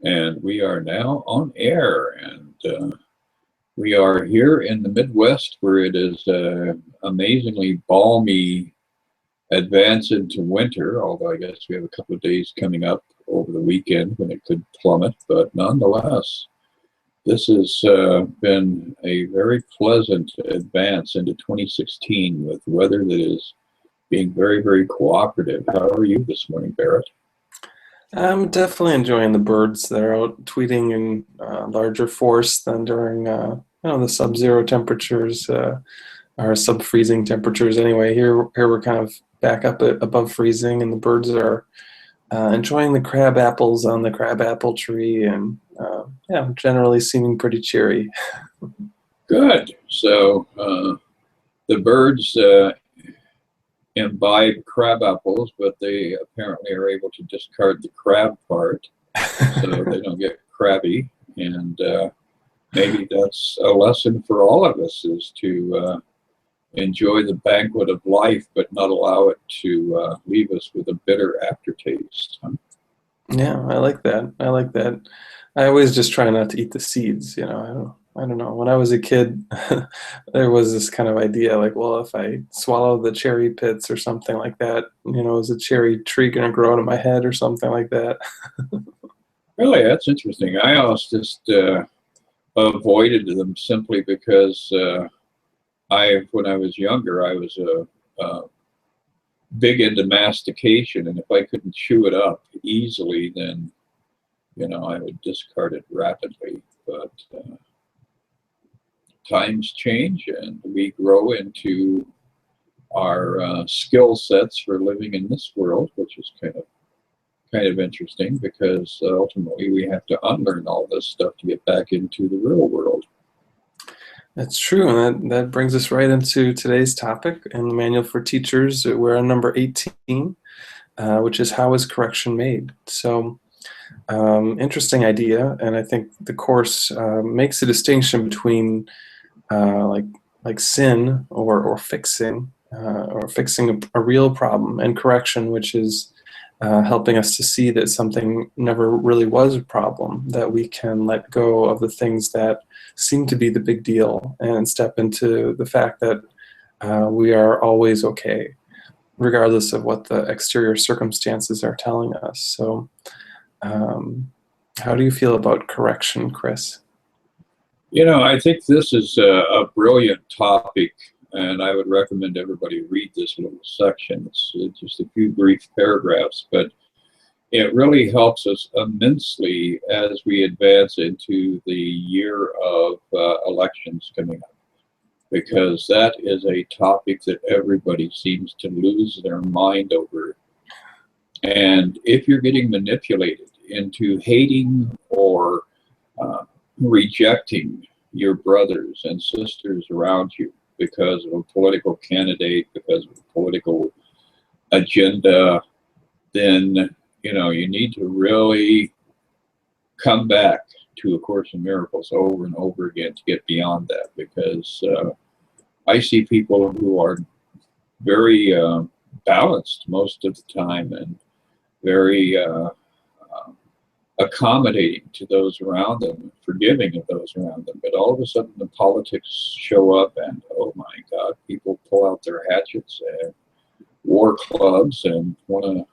And we are now on air, and we are here in the Midwest where it is amazingly balmy advance into winter, although I guess we have a couple of days coming up over the weekend when it could plummet. But nonetheless, this has been a very pleasant advance into 2016 with weather that is being very, very cooperative. How are you this morning, Barrett? I'm definitely enjoying the birds that are out tweeting in larger force than during the sub-zero temperatures or sub-freezing temperatures. Anyway, here we're kind of back up above freezing, and the birds are enjoying the crab apples on the crab apple tree, and yeah, generally seeming pretty cheery. Good. So the birds imbibe crab apples, but they apparently are able to discard the crab part so they don't get crabby. And maybe that's a lesson for all of us, is to enjoy the banquet of life, but not allow it to leave us with a bitter aftertaste. Huh? Yeah, I like that. I like that. I always just try not to eat the seeds. I don't know. When I was a kid, there was this kind of idea like, well, if I swallow the cherry pits or something like that, is a cherry tree going to grow out of my head or something like that? Really, that's interesting. I always just avoided them simply because when I was younger, I was big into mastication, and if I couldn't chew it up easily, then I would discard it rapidly. But times change, and we grow into our skill sets for living in this world, which is kind of interesting, because ultimately we have to unlearn all this stuff to get back into the real world. That's true, and that brings us right into today's topic in the Manual for Teachers. We're on number 18, which is how is correction made? So, interesting idea, and I think the course makes a distinction between like sin or fixing a real problem, and correction, which is helping us to see that something never really was a problem, that we can let go of the things that seem to be the big deal and step into the fact that we are always okay, regardless of what the exterior circumstances are telling us. So how do you feel about correction, Chris? I think this is a brilliant topic, and I would recommend everybody read this little section. It's just a few brief paragraphs, but it really helps us immensely as we advance into the year of elections coming up, because that is a topic that everybody seems to lose their mind over. And if you're getting manipulated into hating or rejecting your brothers and sisters around you because of a political candidate, because of a political agenda, then you need to really come back to A Course in Miracles over and over again to get beyond that, because I see people who are very balanced most of the time and very accommodating to those around them, forgiving of those around them. But all of a sudden the politics show up, and oh my God, people pull out their hatchets and war clubs and want to,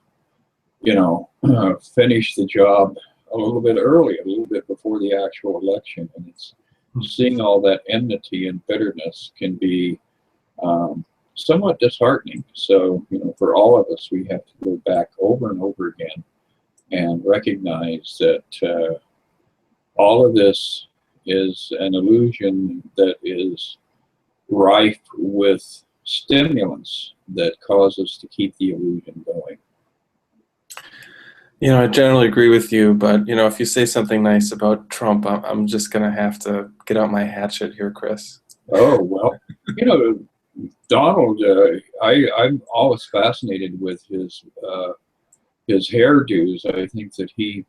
finish the job a little bit early, a little bit before the actual election. And it's seeing all that enmity and bitterness can be somewhat disheartening. So, for all of us, we have to go back over and over again and recognize that all of this is an illusion that is rife with stimulants that cause us to keep the illusion going. I generally agree with you, but if you say something nice about Trump, I'm just gonna have to get out my hatchet here, Chris. Oh, well, Donald, I'm always fascinated with his hairdos. I think that he,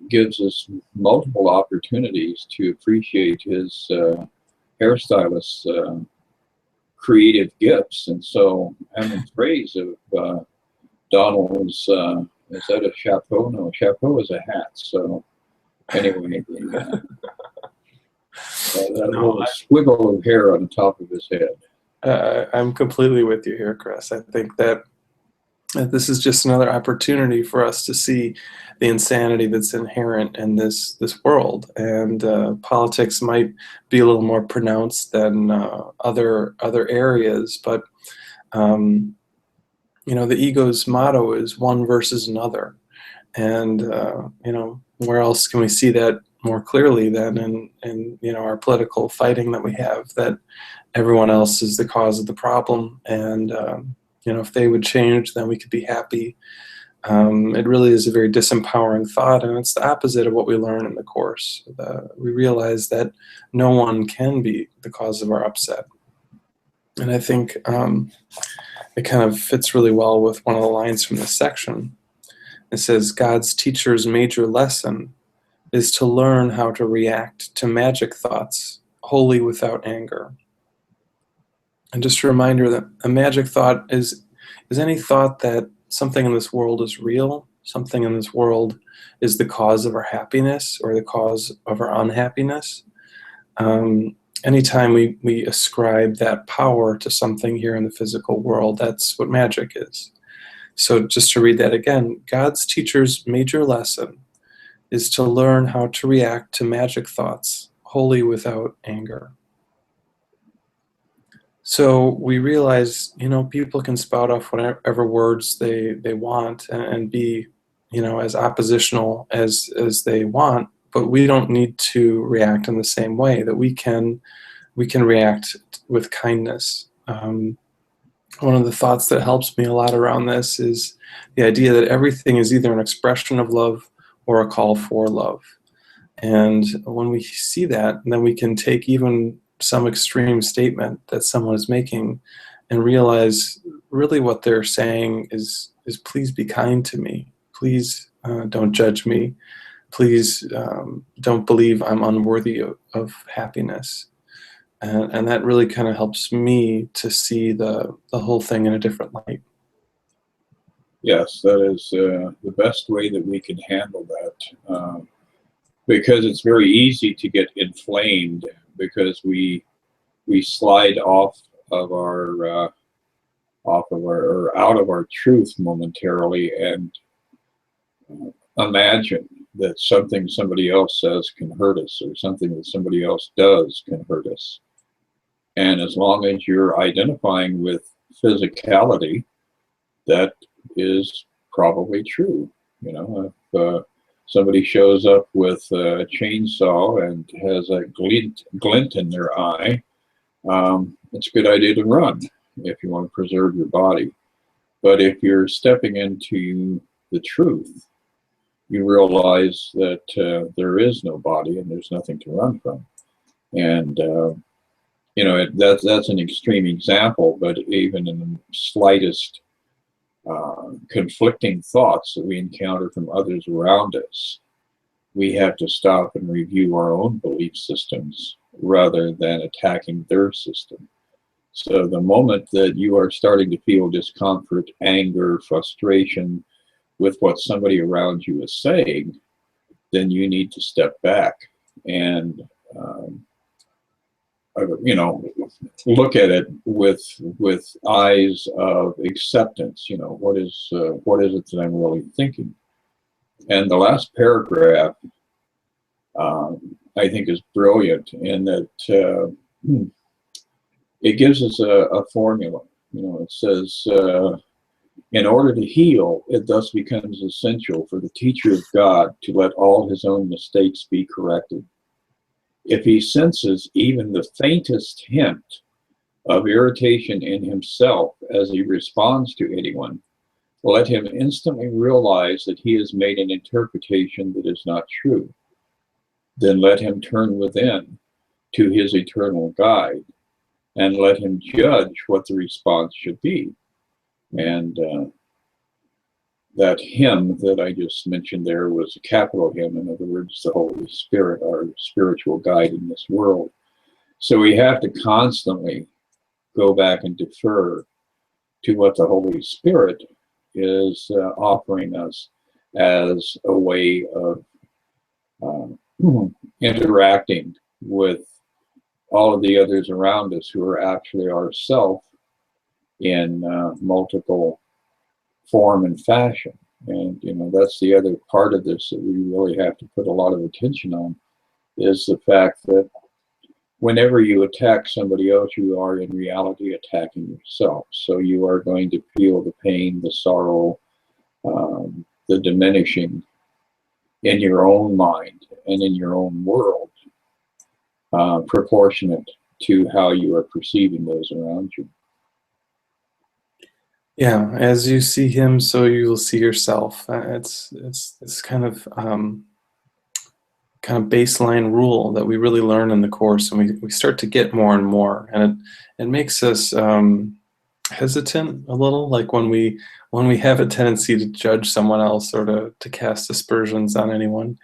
gives us multiple opportunities to appreciate his hairstylist's creative gifts. And so I'm in praise of Donald's Is that a chapeau? No, a chapeau is a hat. So anyway, that No, little squiggle of hair on the top of his head. I'm completely with you here, Chris. I think that this is just another opportunity for us to see the insanity that's inherent in this world, and politics might be a little more pronounced than other areas, but the ego's motto is one versus another, and where else can we see that more clearly than in our political fighting that we have, that everyone else is the cause of the problem, and if they would change, then we could be happy. It really is a very disempowering thought, and it's the opposite of what we learn in the Course. We realize that no one can be the cause of our upset. And I think it kind of fits really well with one of the lines from this section. It says, God's teacher's major lesson is to learn how to react to magic thoughts wholly without anger. And just a reminder that a magic thought is any thought that something in this world is real, something in this world is the cause of our happiness or the cause of our unhappiness. Anytime we ascribe that power to something here in the physical world, that's what magic is. So just to read that again, God's teacher's major lesson is to learn how to react to magic thoughts wholly without anger. So we realize, people can spout off whatever words they want and be, as oppositional as they want, but we don't need to react in the same way, that we can react with kindness. One of the thoughts that helps me a lot around this is the idea that everything is either an expression of love or a call for love. And when we see that, then we can take even some extreme statement that someone is making and realize really what they're saying is please be kind to me. Please don't judge me. Please don't believe I'm unworthy of happiness. And that really kind of helps me to see the whole thing in a different light. Yes, that is the best way that we can handle that, because it's very easy to get inflamed because we slide off of our or out of our truth momentarily and imagine that something somebody else says can hurt us, or something that somebody else does can hurt us. And as long as you're identifying with physicality, that is probably true. If somebody shows up with a chainsaw and has a glint in their eye, it's a good idea to run if you want to preserve your body. But if you're stepping into the truth, you realize that there is no body and there's nothing to run from. And that's an extreme example, but even in the slightest conflicting thoughts that we encounter from others around us, we have to stop and review our own belief systems rather than attacking their system. So the moment that you are starting to feel discomfort, anger, frustration with what somebody around you is saying, then you need to step back and look at it with eyes of acceptance. What is it that I'm really thinking? And the last paragraph, I think, is brilliant in that it gives us a formula. It says, in order to heal, it thus becomes essential for the teacher of God to let all his own mistakes be corrected. If he senses even the faintest hint of irritation in himself as he responds to anyone, let him instantly realize that he has made an interpretation that is not true. Then let him turn within to his eternal guide and let him judge what the response should be. And that him that I just mentioned there was a capital him. In other words, the Holy Spirit, our spiritual guide in this world. So we have to constantly go back and defer to what the Holy Spirit is offering us as a way of interacting with all of the others around us who are actually ourself in multiple form and fashion. And that's the other part of this that we really have to put a lot of attention on, is the fact that whenever you attack somebody else, you are in reality attacking yourself. So you are going to feel the pain, the sorrow, the diminishing in your own mind and in your own world, proportionate to how you are perceiving those around you. Yeah, as you see him, so you will see yourself. It's kind of baseline rule that we really learn in the course, and we start to get more and more, and it makes us hesitant a little, like when we have a tendency to judge someone else or to cast aspersions on anyone.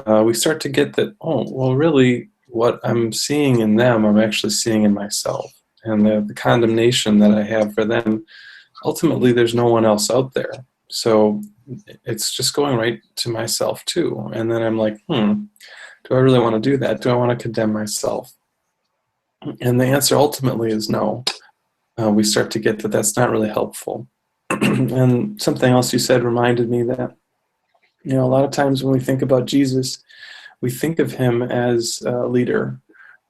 We start to get that, oh, well, really, what I'm seeing in them, I'm actually seeing in myself, and the condemnation that I have for them, ultimately, there's no one else out there. So it's just going right to myself too. And then I'm like, do I really want to do that? Do I want to condemn myself? And the answer ultimately is no. We start to get that that's not really helpful. And something else you said reminded me that, a lot of times when we think about Jesus, we think of him as a leader,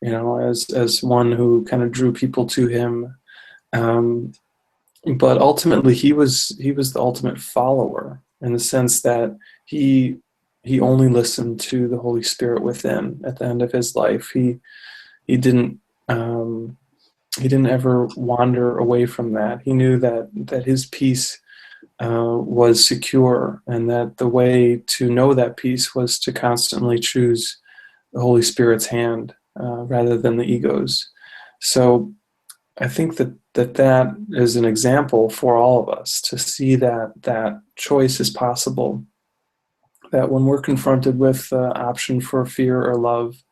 as one who kind of drew people to him. But ultimately, he was the ultimate follower, in the sense that he only listened to the Holy Spirit within. At the end of his life, he didn't ever wander away from that. He knew that his peace was secure, and that the way to know that peace was to constantly choose the Holy Spirit's hand rather than the ego's. So I think that is an example for all of us, to see that choice is possible. That when we're confronted with the option for fear or love,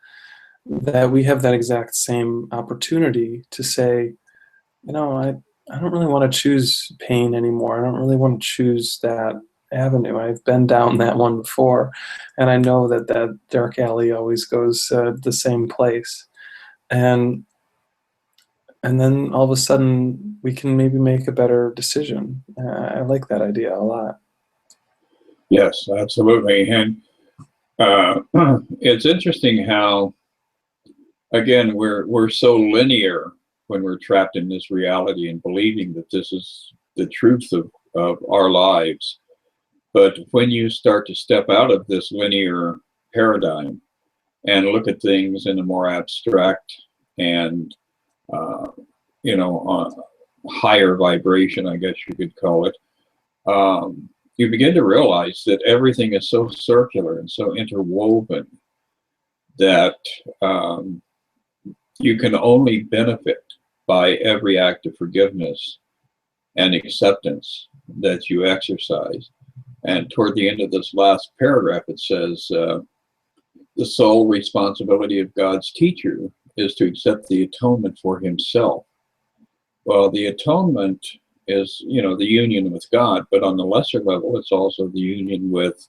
that we have that exact same opportunity to say, I don't really want to choose pain anymore. I don't really want to choose that avenue. I've been down that one before, and I know that dark alley always goes the same place. And then all of a sudden, we can maybe make a better decision. I like that idea a lot. Yes, absolutely. And it's interesting how, again, we're so linear when we're trapped in this reality and believing that this is the truth of our lives. But when you start to step out of this linear paradigm and look at things in a more abstract and higher vibration, I guess you could call it, you begin to realize that everything is so circular and so interwoven that you can only benefit by every act of forgiveness and acceptance that you exercise. And toward the end of this last paragraph, it says, the sole responsibility of God's teacher is to accept the atonement for himself. Well, the atonement is, the union with God, but on the lesser level, it's also the union with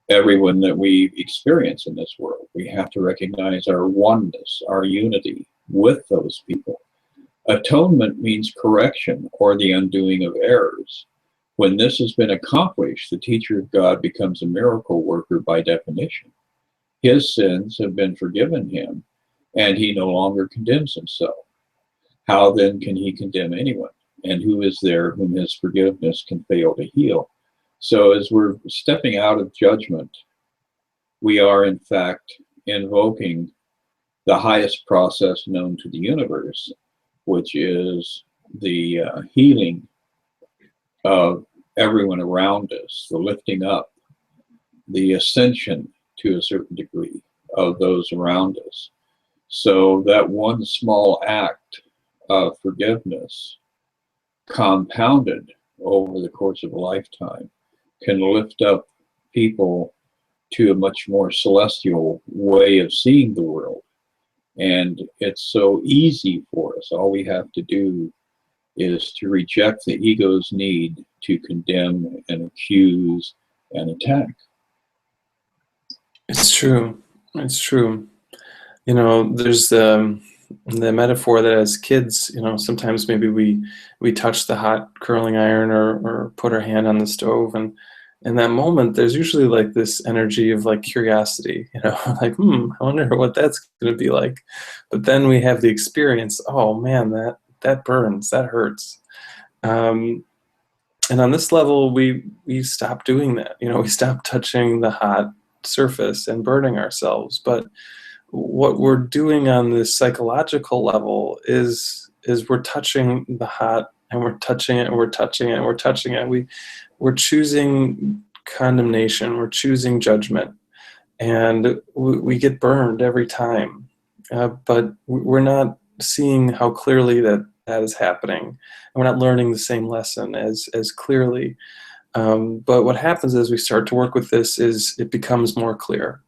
everyone that we experience in this world. We have to recognize our oneness, our unity with those people. Atonement means correction or the undoing of errors. When this has been accomplished, the teacher of God becomes a miracle worker by definition. His sins have been forgiven him, and he no longer condemns himself. How then can he condemn anyone? And who is there whom his forgiveness can fail to heal? So as we're stepping out of judgment, we are in fact invoking the highest process known to the universe, which is the healing of everyone around us, the lifting up, the ascension to a certain degree of those around us. So that one small act of forgiveness, compounded over the course of a lifetime, can lift up people to a much more celestial way of seeing the world. And it's so easy for us. All we have to do is to reject the ego's need to condemn and accuse and attack. It's true. It's true. You know, there's the metaphor that as kids, you know, sometimes maybe we touch the hot curling iron or put our hand on the stove, and in that moment there's usually like this energy of like curiosity, you know, like, I wonder what that's going to be like. But then we have the experience, oh man, that burns, that hurts. Um, and on this level we stop doing that, you know, we stop touching the hot surface and burning ourselves. But what we're doing on this psychological level is we're touching the hot, and we're touching it, and we're touching it, and we're touching it. We're choosing condemnation, we're choosing judgment, and we get burned every time. But we're not seeing how clearly that is happening, and we're not learning the same lesson as clearly. But what happens as we start to work with this is it becomes more clear.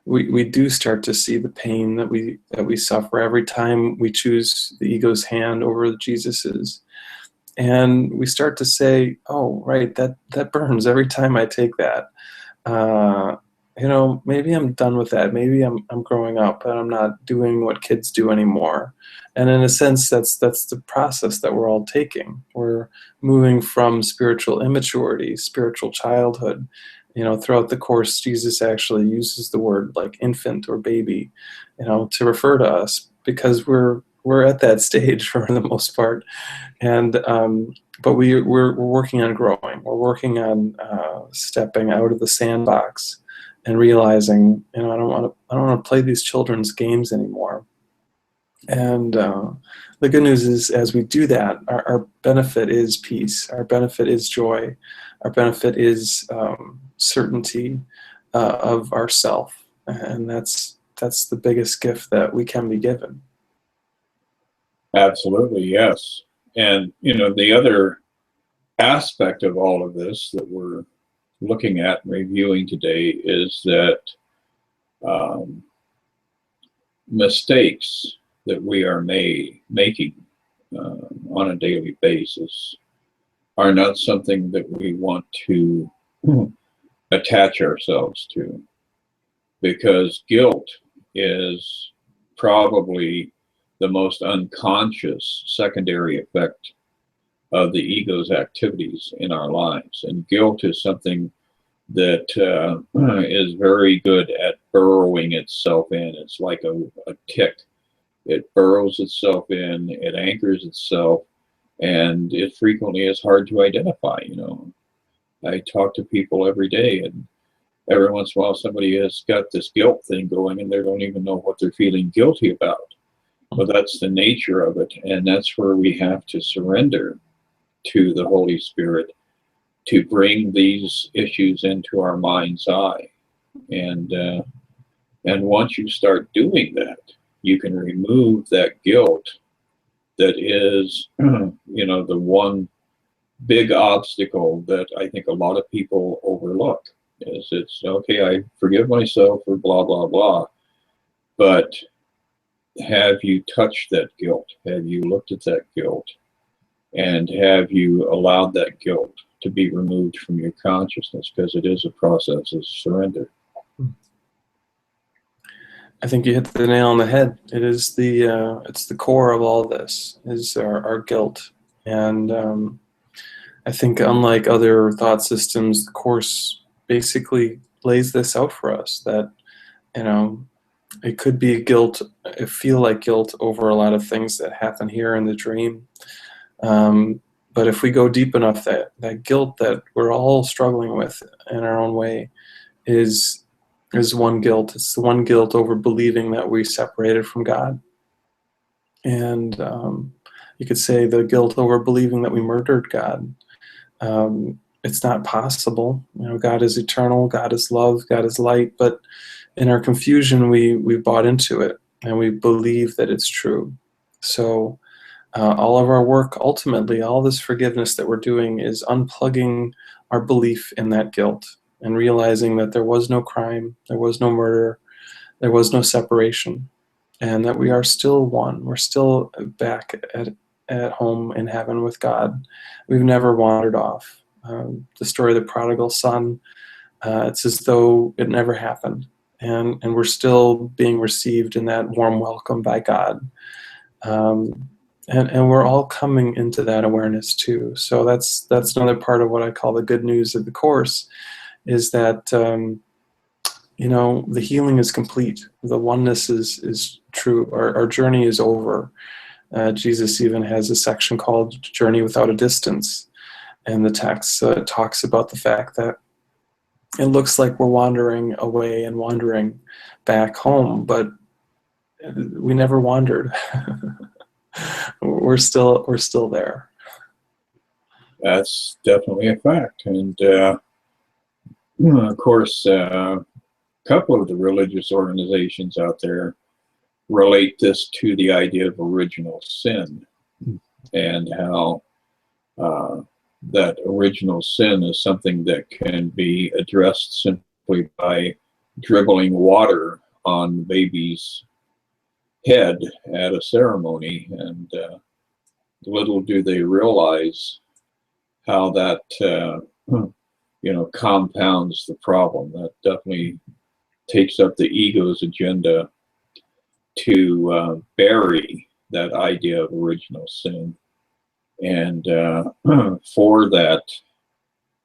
We do start to see the pain that we suffer every time we choose the ego's hand over Jesus's, and we start to say, "Oh, right, that burns every time I take that." Uh, you know, maybe I'm done with that. Maybe I'm growing up and I'm not doing what kids do anymore. And in a sense, that's the process that we're all taking. We're moving from spiritual immaturity, spiritual childhood. You know, throughout the course, Jesus actually uses the word like infant or baby, you know, to refer to us because we're at that stage for the most part. And but we're working on growing. We're working on stepping out of the sandbox and realizing, you know, I don't want to play these children's games anymore. And the good news is, as we do that, our benefit is peace. Our benefit is joy. Our benefit is certainty of ourself, and that's the biggest gift that we can be given. Absolutely, yes. And, you know, the other aspect of all of this that we're looking at and reviewing today is that um, mistakes that we are making on a daily basis are not something that we want to attach ourselves to, because guilt is probably the most unconscious secondary effect of the ego's activities in our lives. And guilt is something that is very good at burrowing itself in. It's like a tick. It burrows itself in, it anchors itself, and it frequently is hard to identify. You know, I talk to people every day, and every once in a while somebody has got this guilt thing going and they don't even know what they're feeling guilty about. But that's the nature of it, and that's where we have to surrender to the Holy Spirit to bring these issues into our mind's eye. And once you start doing that, you can remove that guilt that is, you know, the one big obstacle that I think a lot of people overlook. Is it's okay, I forgive myself for blah blah blah, but have you touched that guilt? Have you looked at that guilt? And have you allowed that guilt to be removed from your consciousness? Because it is a process of surrender. I think you hit the nail on the head. It is it's the core of all this is our guilt, and I think unlike other thought systems, the Course basically lays this out for us that, you know, it could be guilt, it feel like guilt over a lot of things that happen here in the dream. But if we go deep enough, that guilt that we're all struggling with in our own way is one guilt. It's the one guilt over believing that we separated from God. And you could say the guilt over believing that we murdered God. It's not possible. You know, God is eternal, God is love, God is light, but in our confusion, we bought into it and we believe that it's true. So all of our work, ultimately, all this forgiveness that we're doing is unplugging our belief in that guilt and realizing that there was no crime, there was no murder, there was no separation, and that we are still one. We're still back at home in heaven with God. We've never wandered off. The story of the prodigal son, It's as though it never happened, and we're still being received in that warm welcome by God. And we're all coming into that awareness too. So that's another part of what I call the good news of the Course, is that the healing is complete. The oneness is true. Our journey is over. Jesus even has a section called Journey Without a Distance. And the text talks about the fact that it looks like we're wandering away and wandering back home, but we never wandered. we're still there. That's definitely a fact. And of course, a couple of the religious organizations out there relate this to the idea of original sin, and how that original sin is something that can be addressed simply by dribbling water on the baby's head at a ceremony. And little do they realize how that compounds the problem. That definitely takes up the ego's agenda to bury that idea of original sin. And for that,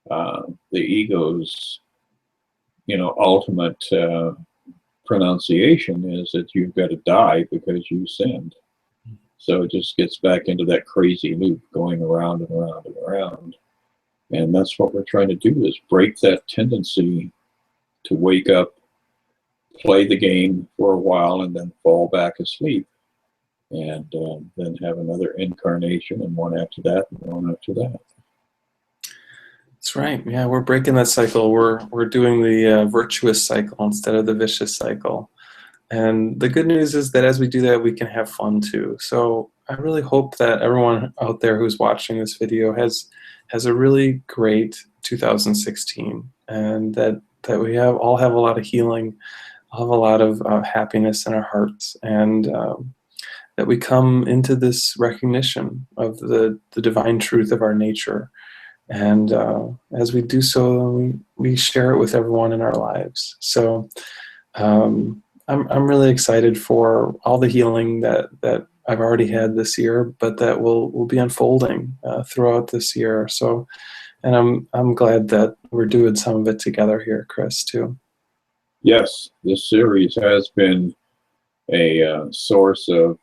the ego's ultimate pronunciation is that you've got to die because you sinned. So it just gets back into that crazy loop, going around and around and around. And that's what we're trying to do, is break that tendency to wake up, play the game for a while, and then fall back asleep. And then have another incarnation, and one after that, and one after that. That's right. Yeah, we're breaking that cycle. We're doing the virtuous cycle instead of the vicious cycle. And the good news is that as we do that, we can have fun too. So I really hope that everyone out there who's watching this video has a really great 2016, and that we all have a lot of healing, have a lot of happiness in our hearts, and that we come into this recognition of the divine truth of our nature. And as we do so, we share it with everyone in our lives. So I'm really excited for all the healing that I've already had this year, but that will be unfolding throughout this year. So, and I'm glad that we're doing some of it together here, Chris, too. Yes, this series has been a source of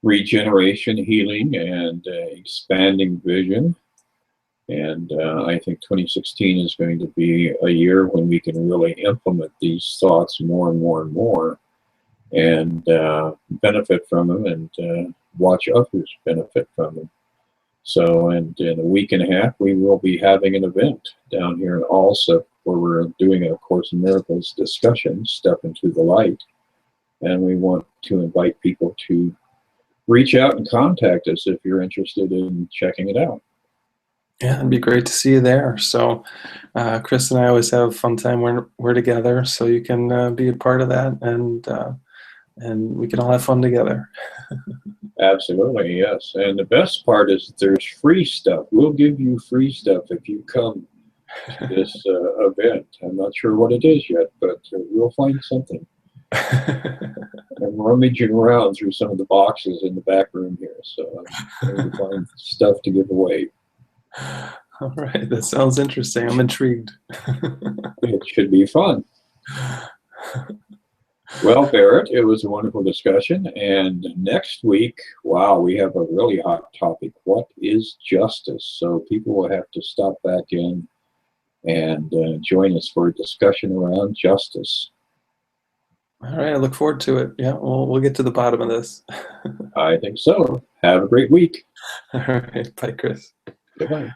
regeneration, healing, and expanding vision. And I think 2016 is going to be a year when we can really implement these thoughts more and more and more, and benefit from them, and watch others benefit from them. So, and in a week and a half, we will be having an event down here in Alsip where we're doing a Course in Miracles discussion, Step into the Light. And we want to invite people to reach out and contact us if you're interested in checking it out. Yeah, it'd be great to see you there. So Chris and I always have a fun time when we're together, so you can be a part of that, and we can all have fun together. Absolutely, yes. And the best part is that there's free stuff. We'll give you free stuff if you come to this event. I'm not sure what it is yet, but we'll find something. I'm rummaging around through some of the boxes in the back room here, so I'm going to find stuff to give away. All right, that sounds interesting. I'm intrigued. It should be fun. Well, Barrett, it was a wonderful discussion. And next week, wow, we have a really hot topic. What is justice? So people will have to stop back in and join us for a discussion around justice. All right, I look forward to it. Yeah, we'll get to the bottom of this. I think so. Have a great week. All right, bye, Chris. Goodbye.